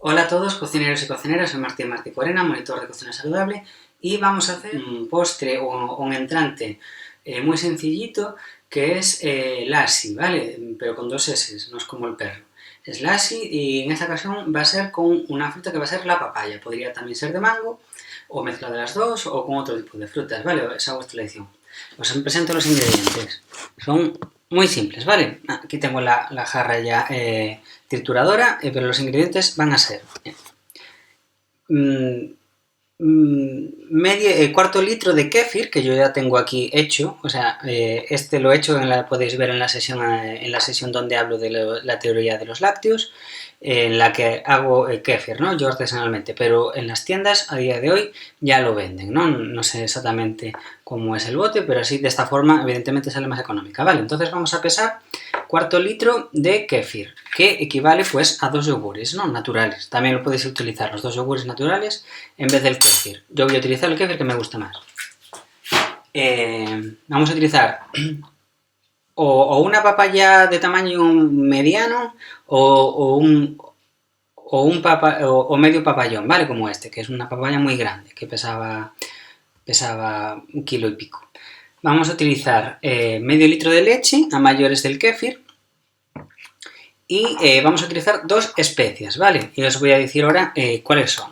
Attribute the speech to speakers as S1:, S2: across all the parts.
S1: Hola a todos, cocineros y cocineras, soy Martín Corena, monitor de cocina saludable, y vamos a hacer un postre o un entrante muy sencillito que es lassi, ¿vale? Pero con dos S, no es como el perro. Es lassi y en esta ocasión va a ser con una fruta que va a ser la papaya. Podría también ser de mango o mezcla de las dos o con otro tipo de frutas, ¿vale? Esa es vuestra elección. Os presento los ingredientes. Son muy simples, ¿vale? Aquí tengo la jarra ya trituradora, pero los ingredientes van a ser cuarto litro de kéfir, que yo ya tengo aquí hecho, o sea, este lo he hecho, podéis ver en la sesión donde hablo de la teoría de los lácteos, en la que hago kéfir, ¿no? Yo artesanalmente, pero en las tiendas a día de hoy ya lo venden, ¿no? No sé exactamente cómo es el bote, pero así de esta forma evidentemente sale más económica, ¿vale? Entonces vamos a pesar cuarto litro de kéfir, que equivale pues a 2 yogures, ¿no? Naturales. También lo podéis utilizar los 2 yogures naturales en vez del kéfir. Yo voy a utilizar el kéfir que me gusta más. Vamos a utilizar o una papaya de tamaño mediano o medio papayón, ¿vale? Como este, que es una papaya muy grande, que pesaba 1 kilo y pico. Vamos a utilizar medio litro de leche a mayores del kéfir y vamos a utilizar 2 especias, ¿vale? Y os voy a decir ahora cuáles son.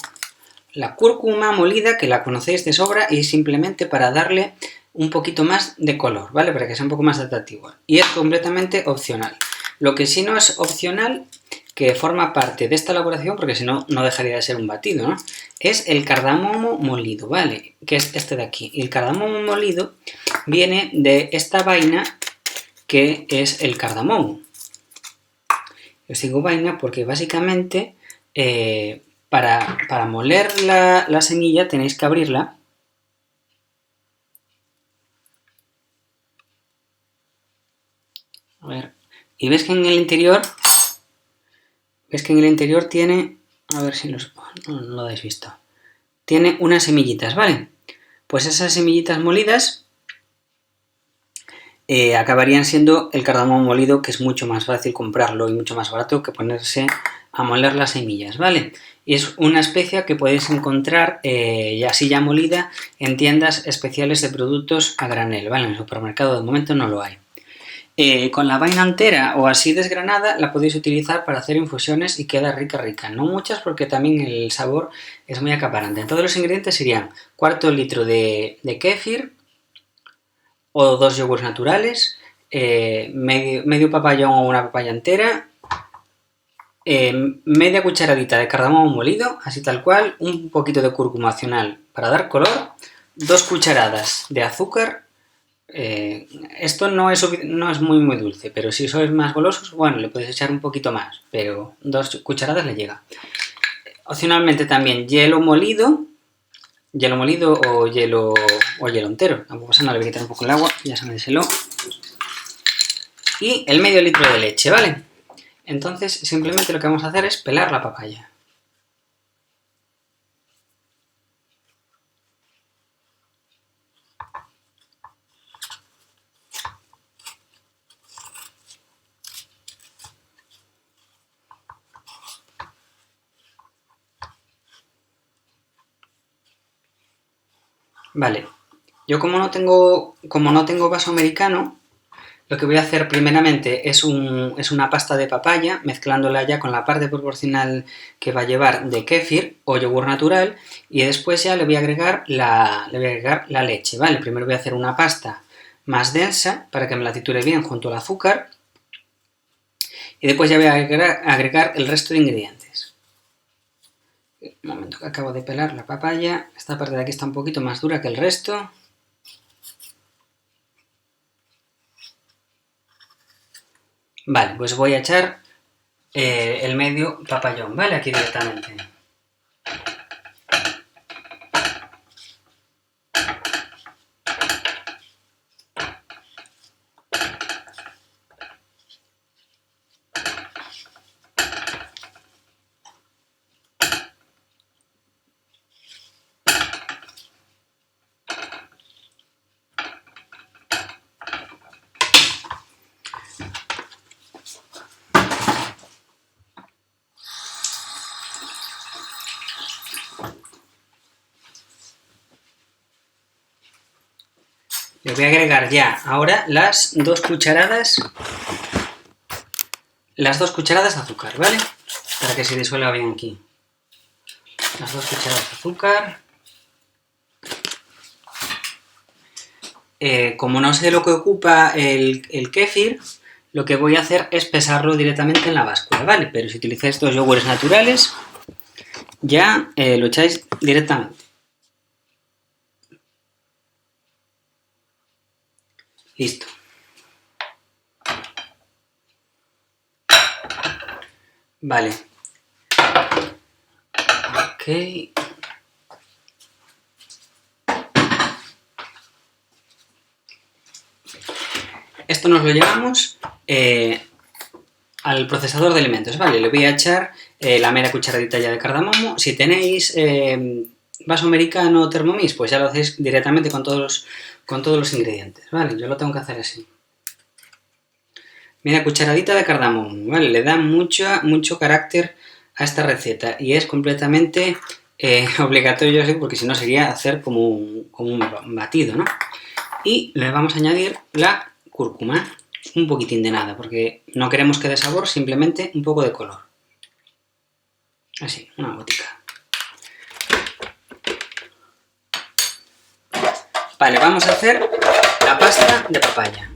S1: La cúrcuma molida, que la conocéis de sobra, y simplemente para darle un poquito más de color, ¿vale? Para que sea un poco más atractivo. Y es completamente opcional. Lo que sí no es opcional, que forma parte de esta elaboración, porque si no, no dejaría de ser un batido, ¿no? Es el cardamomo molido, ¿vale? Que es este de aquí. Y el cardamomo molido viene de esta vaina que es el cardamomo. Os digo vaina porque básicamente para moler la semilla tenéis que abrirla. A ver. Y ves que en el interior tiene, a ver si no lo habéis visto, tiene unas semillitas, ¿vale? Pues esas semillitas molidas acabarían siendo el cardamomo molido, que es mucho más fácil comprarlo y mucho más barato que ponerse a moler las semillas, ¿vale? Y es una especia que podéis encontrar ya molida en tiendas especiales de productos a granel, ¿vale? En el supermercado de momento no lo hay. Con la vaina entera o así desgranada la podéis utilizar para hacer infusiones y queda rica. No muchas porque también el sabor es muy acaparante. Todos los ingredientes serían cuarto litro de kéfir o 2 yogures naturales, medio papayón o una papaya entera, media cucharadita de cardamomo molido, así tal cual, un poquito de cúrcuma opcional para dar color, 2 cucharadas de azúcar. Esto no es muy dulce, pero si sois más golosos, bueno, le podéis echar un poquito más, pero 2 cucharadas le llega. Opcionalmente también hielo molido o hielo entero, tampoco pasa nada, le voy a quitar un poco el agua, ya se me desheló. Y el medio litro de leche, ¿vale? Entonces simplemente lo que vamos a hacer es pelar la papaya. Vale, yo como no tengo vaso americano, lo que voy a hacer primeramente es una pasta de papaya, mezclándola ya con la parte proporcional que va a llevar de kéfir o yogur natural, y después ya le voy a agregar la leche, ¿vale? Primero voy a hacer una pasta más densa para que me la triture bien junto al azúcar, y después ya voy a agregar el resto de ingredientes. Un momento que acabo de pelar la papaya, esta parte de aquí está un poquito más dura que el resto. Vale, pues voy a echar el medio papayón, ¿vale? Aquí directamente. Le voy a agregar ya ahora las 2 cucharadas de azúcar, ¿vale? Para que se disuelva bien aquí. Las 2 cucharadas de azúcar. Como no sé lo que ocupa el kéfir, lo que voy a hacer es pesarlo directamente en la báscula, ¿vale? Pero si utilizáis estos yogures naturales, ya lo echáis directamente. Listo. Vale. Ok. Esto nos lo llevamos al procesador de alimentos, ¿vale? Le voy a echar la media cucharadita ya de cardamomo. Si tenéis vaso americano o Thermomix, pues ya lo hacéis directamente con todos los ingredientes, ¿vale? Yo lo tengo que hacer así. Media cucharadita de cardamomo, ¿vale? Le da mucho carácter a esta receta y es completamente obligatorio, porque si no sería hacer como un batido, ¿no? Y le vamos a añadir la cúrcuma, un poquitín de nada, porque no queremos que dé sabor, simplemente un poco de color. Así, una gotica. Vale, vamos a hacer la pasta de papaya.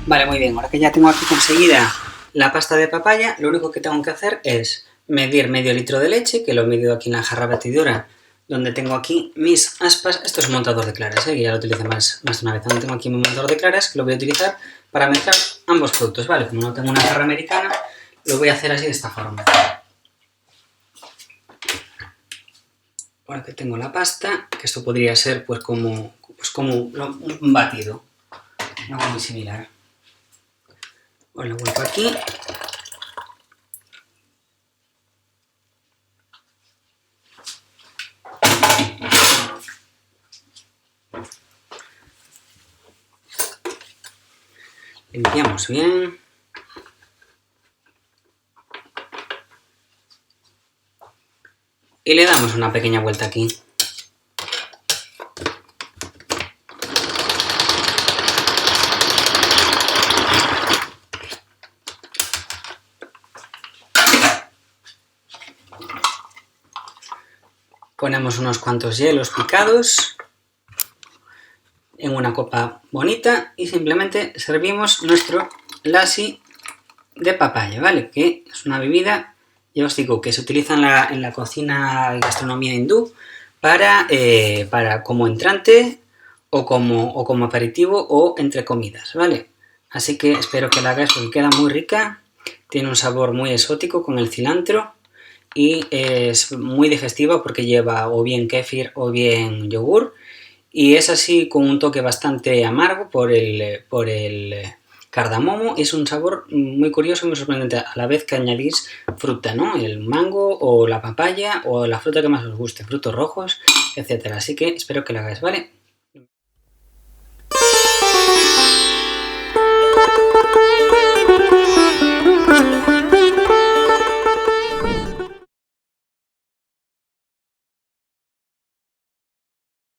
S1: Vale, muy bien, ahora que ya tengo aquí conseguida la pasta de papaya, lo único que tengo que hacer es medir medio litro de leche, que lo he medido aquí en la jarra batidora, donde tengo aquí mis aspas. Esto es un montador de claras, que ya lo utilicé más de una vez. Donde tengo aquí mi montador de claras, que lo voy a utilizar para mezclar ambos productos, ¿vale? Como no tengo una jarra americana, lo voy a hacer así de esta forma. Ahora que tengo la pasta, que esto podría ser pues como un batido, algo muy similar. Os lo vuelvo aquí. Limpiamos bien. Y le damos una pequeña vuelta aquí. Ponemos unos cuantos hielos picados en una copa bonita y simplemente servimos nuestro lassi de papaya, ¿vale? Que es una bebida, ya os digo, que se utiliza en la cocina y gastronomía hindú para como entrante o como aperitivo o entre comidas, ¿vale? Así que espero que la hagáis porque queda muy rica, tiene un sabor muy exótico con el cilantro y es muy digestiva porque lleva o bien kéfir o bien yogur, y es así con un toque bastante amargo por el cardamomo. Es un sabor muy curioso y muy sorprendente a la vez que añadís fruta, ¿no? El mango o la papaya o la fruta que más os guste, frutos rojos, etcétera. Así que espero que lo hagáis, ¿vale?